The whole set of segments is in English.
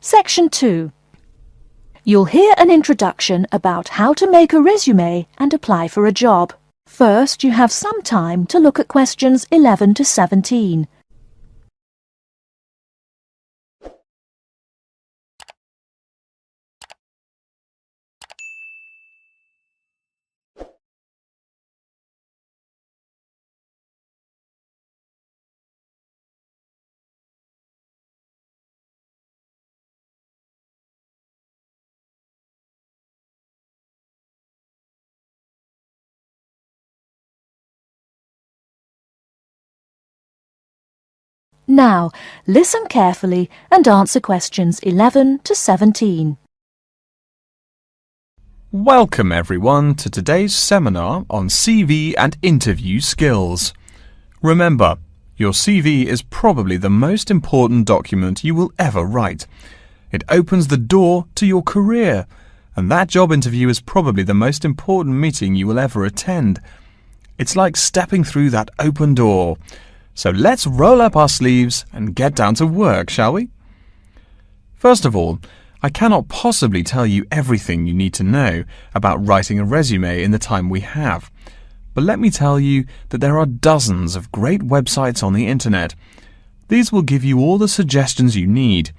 Section 2. You'll hear an introduction about how to make a resume and apply for a job. First, you have some time to look at questions 11 to 17. Now, listen carefully and answer questions 11 to 17. Welcome everyone to today's seminar on CV and interview skills. Remember, your CV is probably the most important document you will ever write. It opens the door to your career, and that job interview is probably the most important meeting you will ever attend. It's like stepping through that open door. So let's roll up our sleeves and get down to work, shall we? First of all, I cannot possibly tell you everything you need to know about writing a resume in the time we have. But let me tell you that there are dozens of great websites on the internet. These will give you all the suggestions you need.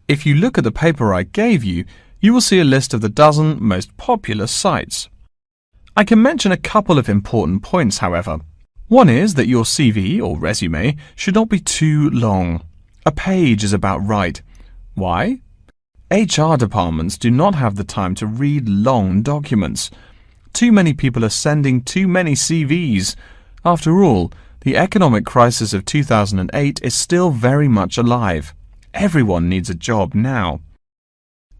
If you look at the paper I gave you, you will see a list of the dozen most popular sites. I can mention a couple of important points, however. One is that your CV or resume should not be too long. A page is about right. Why? HR departments do not have the time to read long documents. Too many people are sending too many CVs. After all, the economic crisis of 2008 is still very much alive. Everyone needs a job now.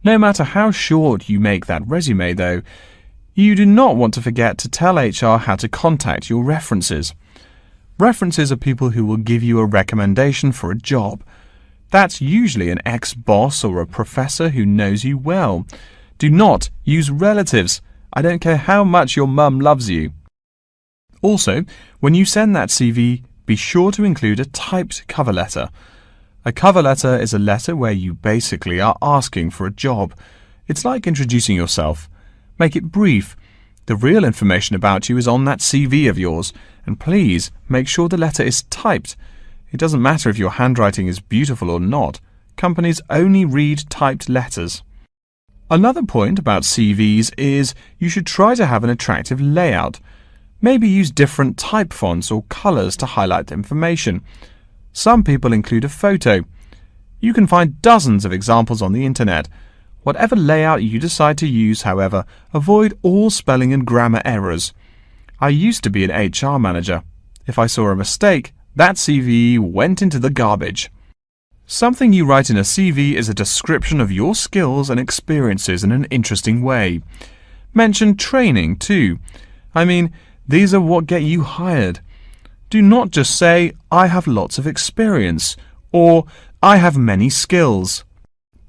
No matter how short you make that resume, though, you do not want to forget to tell HR how to contact your references. References are people who will give you a recommendation for a job. That's usually an ex-boss or a professor who knows you well. Do not use relatives. I don't care how much your mum loves you. Also, when you send that CV, be sure to include a typed cover letter. A cover letter is a letter where you basically are asking for a job. It's like introducing yourself. Make it brief. The real information about you is on that CV of yours, and please make sure the letter is typed. It doesn't matter if your handwriting is beautiful or not. Companies only read typed letters. Another point about CVs is you should try to have an attractive layout. Maybe use different type fonts or colours to highlight information. Some people include a photo. You can find dozens of examples on the internet. Whatever layout you decide to use, however, avoid all spelling and grammar errors. I used to be an HR manager. If I saw a mistake, that CV went into the garbage. Something you write in a CV is a description of your skills and experiences in an interesting way. Mention training too. I mean, these are what get you hired. Do not just say, I have lots of experience, or I have many skills.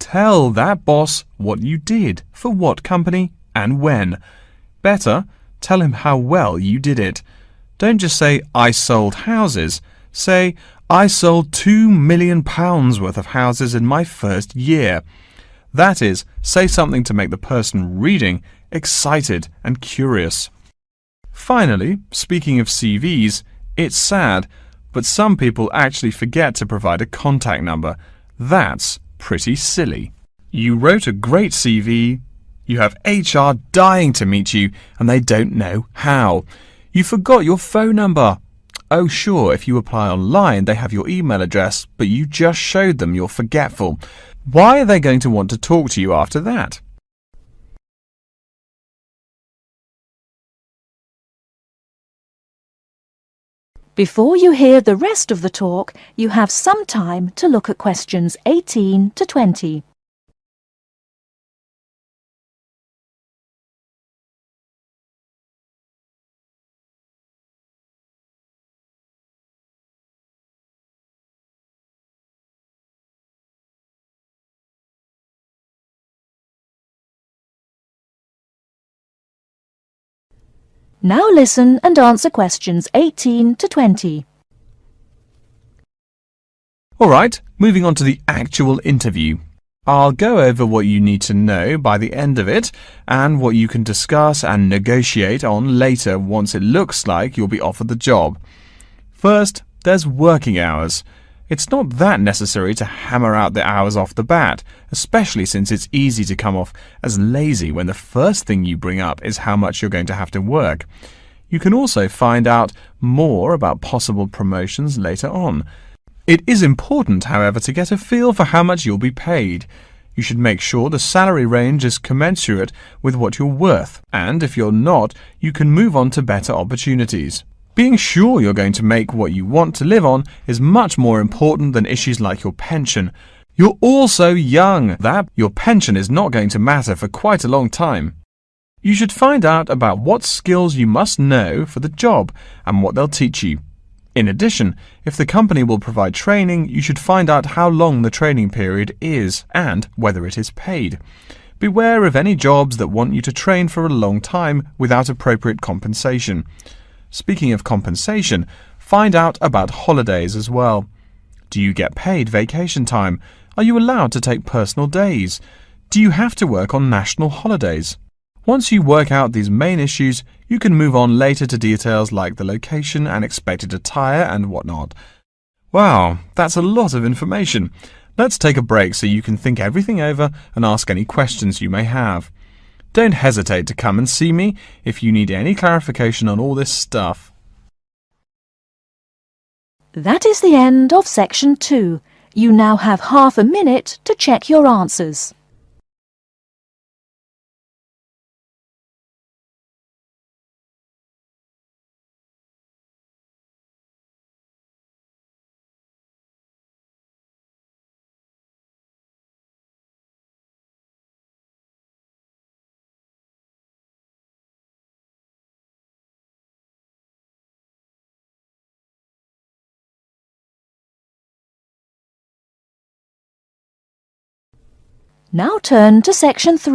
Tell that boss what you did, for what company, and when. Better, tell him how well you did it. Don't just say, I sold houses. Say, I sold £2 million worth of houses in my first year. That is, say something to make the person reading excited and curious. Finally, speaking of CVs, it's sad, but some people actually forget to provide a contact number. That's pretty silly. You wrote a great CV, you have HR dying to meet you, and they don't know how. You forgot your phone number. Oh sure, if you apply online they have your email address, but you just showed them you're forgetful. Why are they going to want to talk to you after that? Before you hear the rest of the talk, you have some time to look at questions 18 to 20. Now listen and answer questions 18 to 20. Alright, moving on to the actual interview. I'll go over what you need to know by the end of it and what you can discuss and negotiate on later once it looks like you'll be offered the job. First, there's working hours. It's not that necessary to hammer out the hours off the bat, especially since it's easy to come off as lazy when the first thing you bring up is how much you're going to have to work. You can also find out more about possible promotions later on. It is important, however, to get a feel for how much you'll be paid. You should make sure the salary range is commensurate with what you're worth, and if you're not, you can move on to better opportunities. Being sure you're going to make what you want to live on is much more important than issues like your pension. You're all so young that your pension is not going to matter for quite a long time. You should find out about what skills you must know for the job and what they'll teach you. In addition, if the company will provide training, you should find out how long the training period is and whether it is paid. Beware of any jobs that want you to train for a long time without appropriate compensation. Speaking of compensation, find out about holidays as well. Do you get paid vacation time? Are you allowed to take personal days? Do you have to work on national holidays? Once you work out these main issues, you can move on later to details like the location and expected attire and whatnot. Wow, that's a lot of information. Let's take a break so you can think everything over and ask any questions you may have. Don't hesitate to come and see me if you need any clarification on all this stuff. That is the end of section 2. You now have half a minute to check your answers. Now turn to section 3.